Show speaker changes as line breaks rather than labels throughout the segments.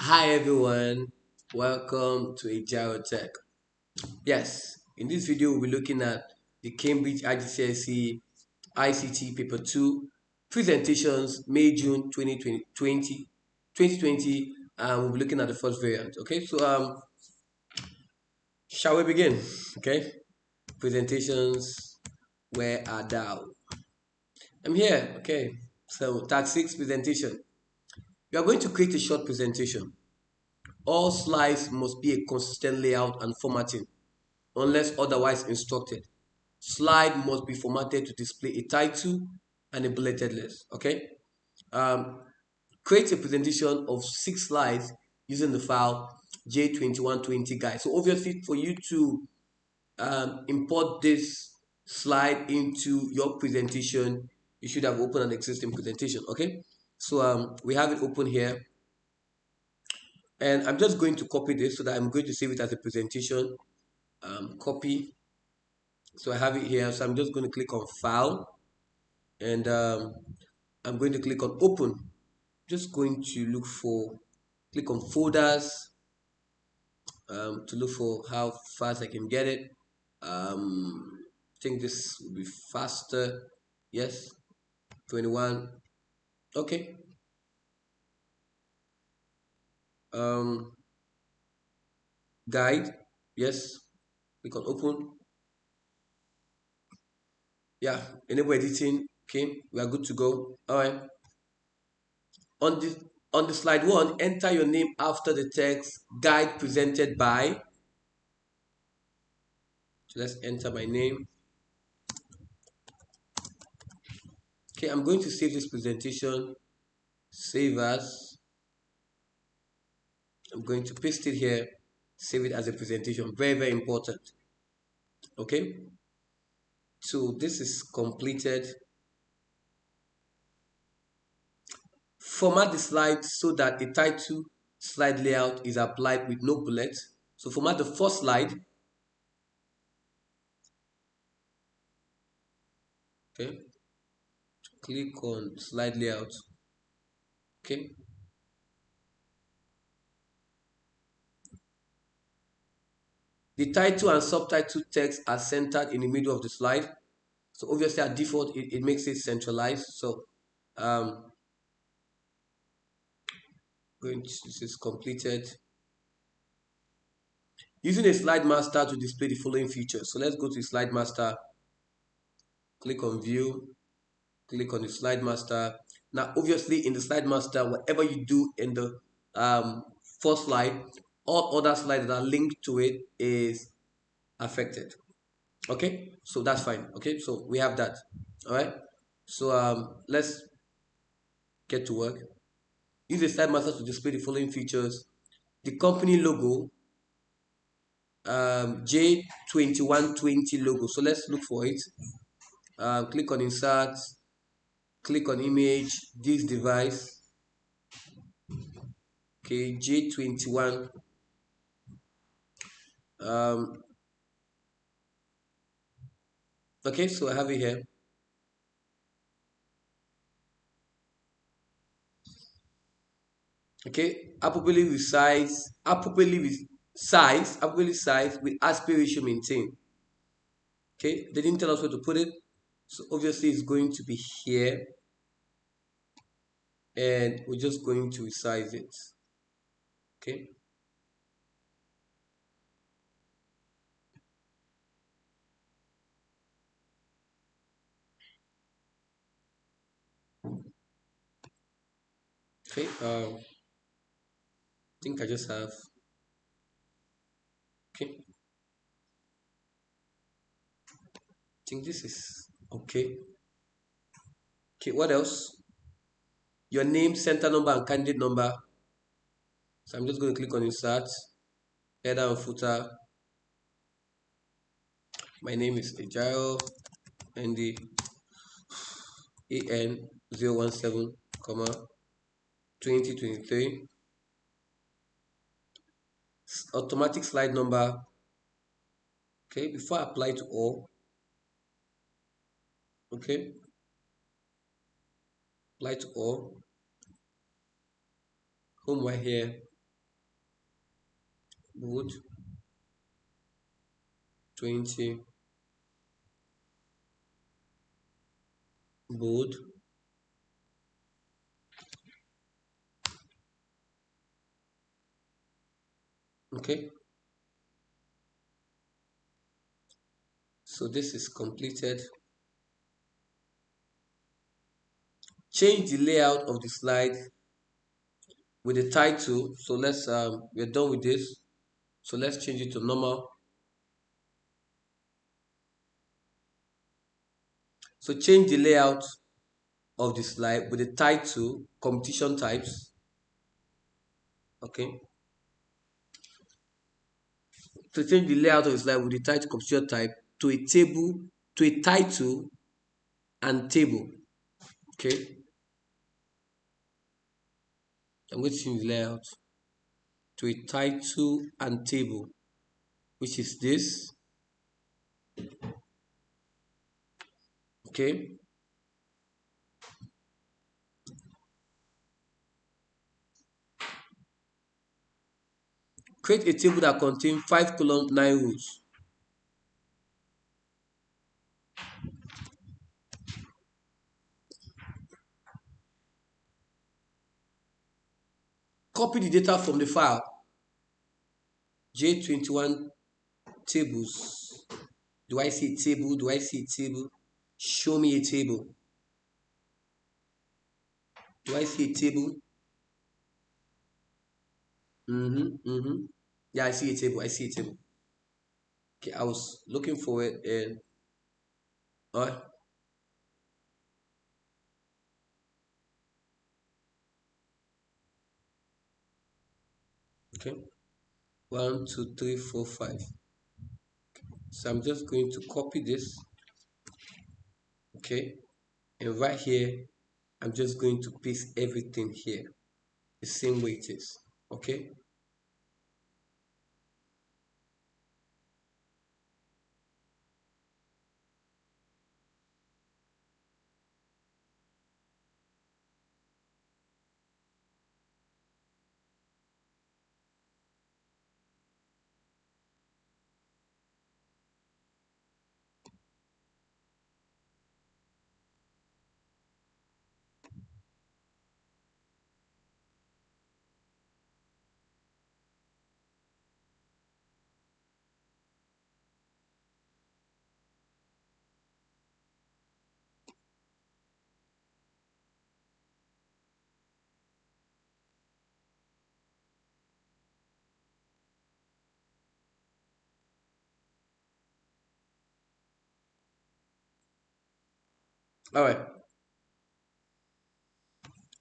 Hi everyone, welcome to Ajiro Tech. Yes, in this video we'll be looking at the Cambridge IGCSE ICT Paper 2 presentations May-June 2020, and we'll be looking at the first variant. Okay, so shall we begin? Okay, presentations, where are thou? I'm here. Okay, so tag 6 presentation. We are going to create a short presentation. All slides must be a consistent layout and formatting unless otherwise instructed. Slide must be formatted to display a title and a bulleted list. Okay. Um, Create a presentation of 6 slides using the file J2120 guide. So obviously, for you to import this slide into your presentation, you should have opened an existing presentation. Okay. So we have it open here, and I'm just going to copy this so that I'm going to save it as a presentation. Copy. So I have it here. So I'm just going to click on File, and I'm going to click on Open. Just going to click on Folders to look for how fast I can get it. I think this will be faster. Yes, 21. Okay. Um, Guide. Yes. Click on Open. Yeah. Enable editing. Okay. We are good to go. All right. On the slide 1, enter your name after the text guide presented by. So let's enter my name. Okay, I'm going to save this presentation. Save as. I'm going to paste it here. Save it as a presentation. Very, very important. Okay. So this is completed. Format the slide so that the title slide layout is applied with no bullet. So format the first slide. Okay. Click on slide layout. Okay. The title and subtitle text are centered in the middle of the slide. So obviously at default, it makes it centralized. So this is completed. Using a slide master to display the following features. So let's go to slide master, click on view, click on the slide master. Now, obviously in the slide master, whatever you do in the first slide, all other slides that are linked to it is affected. Okay, so that's fine. Okay, so we have that. All right, so let's get to work. Use the slide master to display the following features. The company logo, J2120 logo. So let's look for it. Click on insert, click on image, this device. Okay, J21. Okay, so I have it here. Okay, appropriately size with aspect ratio maintained. Okay, they didn't tell us where to put it, so obviously it's going to be here, and we're just going to resize it. Okay. Okay. I think I just have. Okay. I think this is okay. Okay. What else? Your name, center number, and candidate number. So I'm just going to click on insert, header and footer. My name is Ajiro ND AN017, 2023. Automatic slide number. Okay, before I apply to all. Okay, apply to all. Home right here. bold, 20, bold. Okay, so this is completed. Change the layout of the slide with the title. So let's we're done with this. So let's change it to normal. So change the layout of the slide with the title competition types. Okay. To change the layout of the slide with the title competition type to a table, to a title and table. Okay. I'm going to change the layout to a title and table, which is this. Okay. Create a table that contains 5 columns, 9 rows. Copy the data from the file J21 tables. Do I see a table? Do I see a table? Show me a table. Do I see a table? Yeah, I see a table. I see a table. Okay, I was looking for it and all right. Okay. 1, 2, 3, 4, 5. So I'm just going to copy this. Okay. And right here, I'm just going to paste everything here the same way it is. Okay. All right.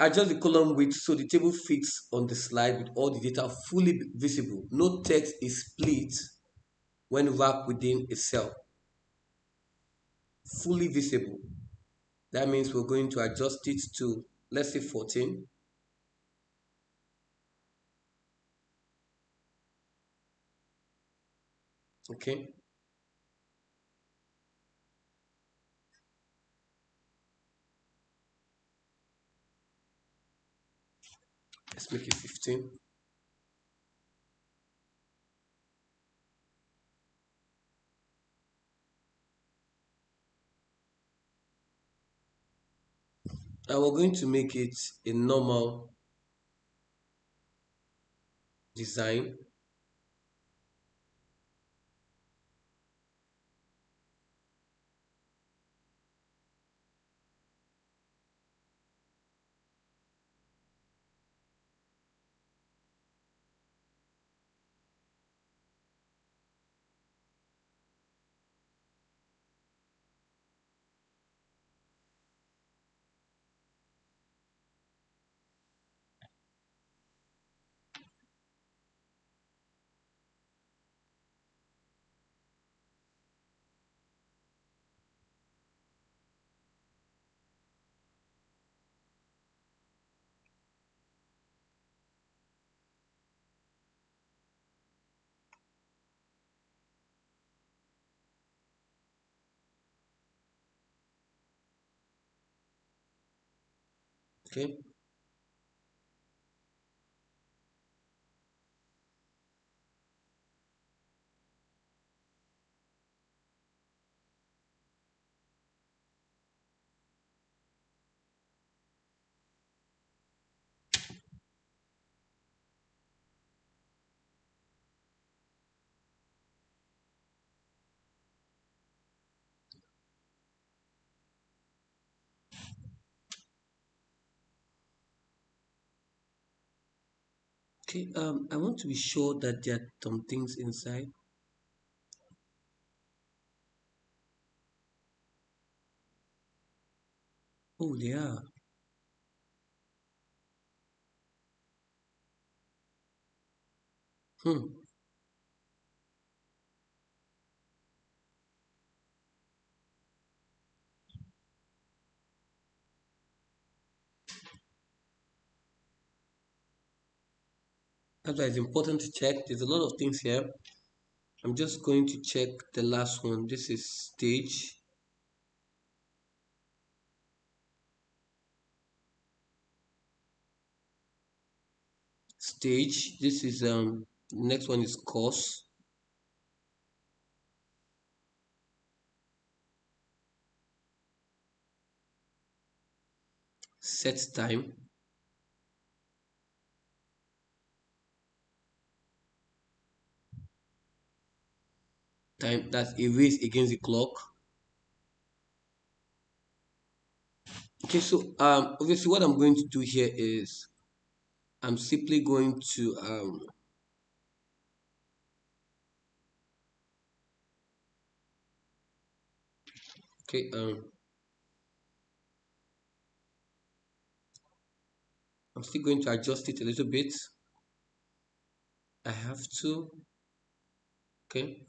Adjust the column width so the table fits on the slide with all the data fully visible. No text is split when wrapped within a cell. Fully visible. That means we're going to adjust it to, let's say, 14. Okay. Let's make it 15. Now we're going to make it a normal design. Okay. Okay, I want to be sure that there are some things inside. Oh, they are. Hmm. That's why it's important to check. There's a lot of things here. I'm just going to check the last one. This is stage. Stage. This is next one is course. Set time. Time that's a race against the clock. Okay, so obviously what I'm going to do here is I'm simply going to okay I'm still going to adjust it a little bit. I have to. Okay.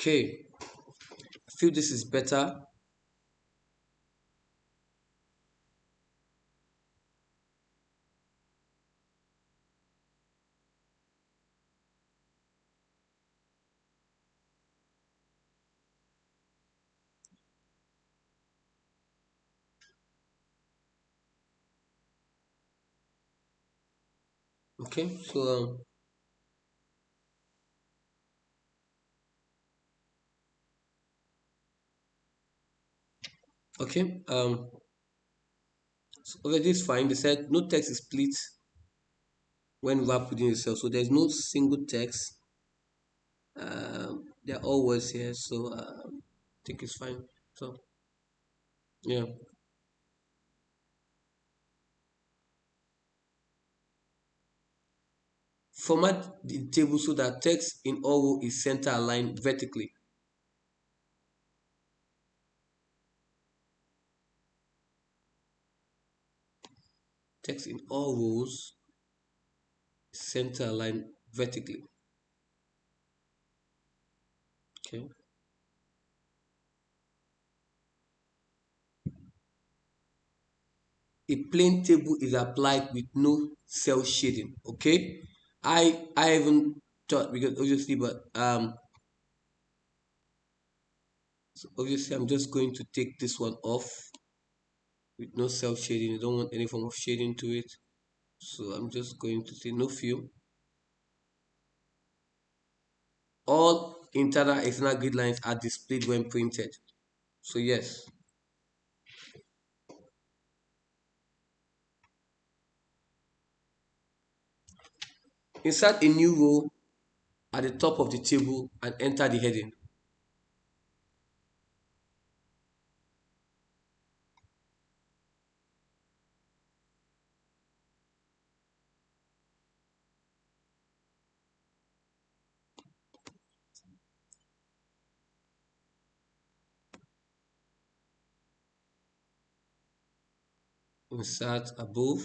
Okay. I feel this is better. Okay. So okay. So already is fine. They said no text is split when wrapped within itself. So there's no single text. They're all words here. So I think it's fine. So yeah. Format the table so that text in all row is center aligned vertically. Text in all rows center aligned vertically. Okay. A plain table is applied with no cell shading. Okay. I haven't thought because obviously, but so obviously I'm just going to take this one off with no cell shading. I don't want any form of shading to it. So I'm just going to say no fill. All internal and external grid lines are displayed when printed. So yes. Insert a new row at the top of the table and enter the heading. Insert above.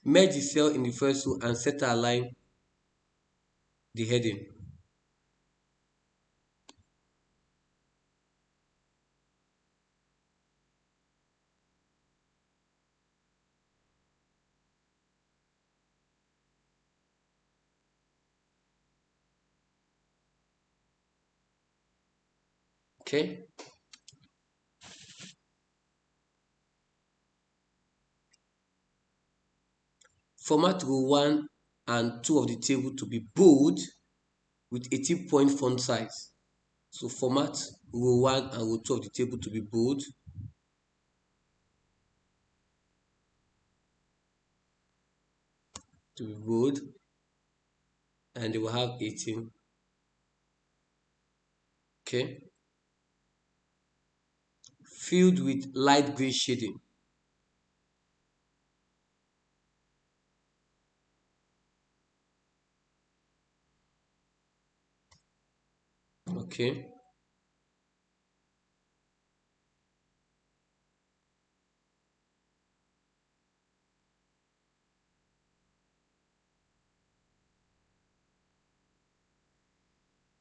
Merge the cell in the first row and center align the heading. Okay. Format row 1 and 2 of the table to be bold with 18-point font size. So format row 1 and row 2 of the table to be bold. And they will have 18. Okay. Filled with light gray shading. Okay.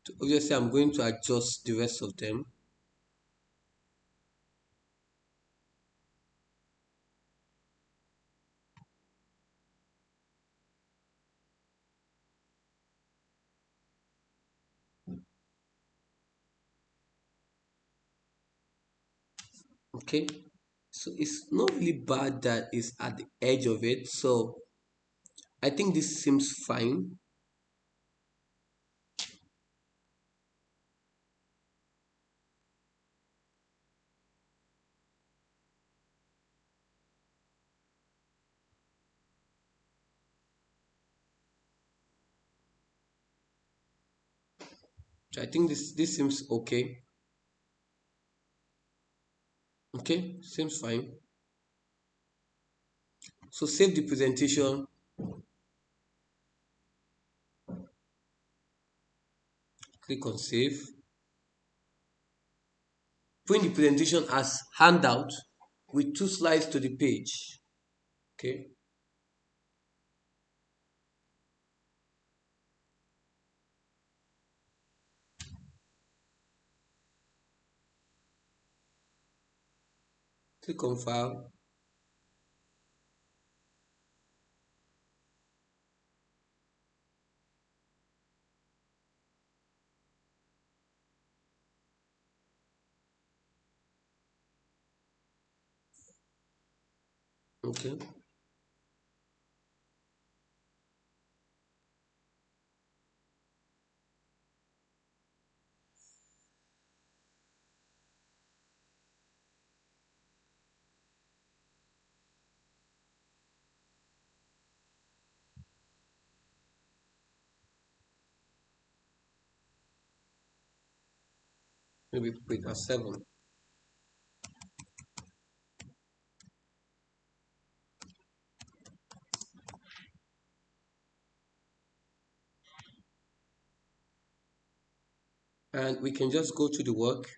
So obviously, I'm going to adjust the rest of them. Okay. So it's not really bad that it's at the edge of it. So I think this seems fine. So I think this seems okay. Okay, seems fine. So save the presentation. Click on save. Print the presentation as handout with 2 slides to the page. Okay. Click on file. Okay. Maybe put it at 7. And we can just go to the work.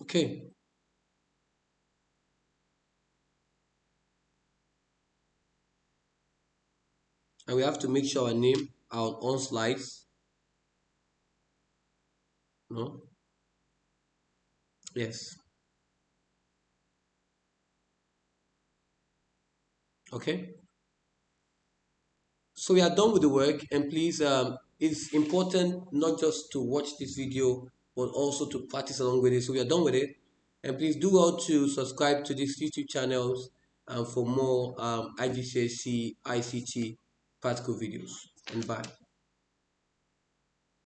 Okay. And we have to make sure our name are on slides. No? Yes. Okay. So we are done with the work, and please, it's important not just to watch this video, but also to practice along with it. So we are done with it, and please do well to subscribe to these YouTube channels and for more IGCSE ICT practical videos. And bye.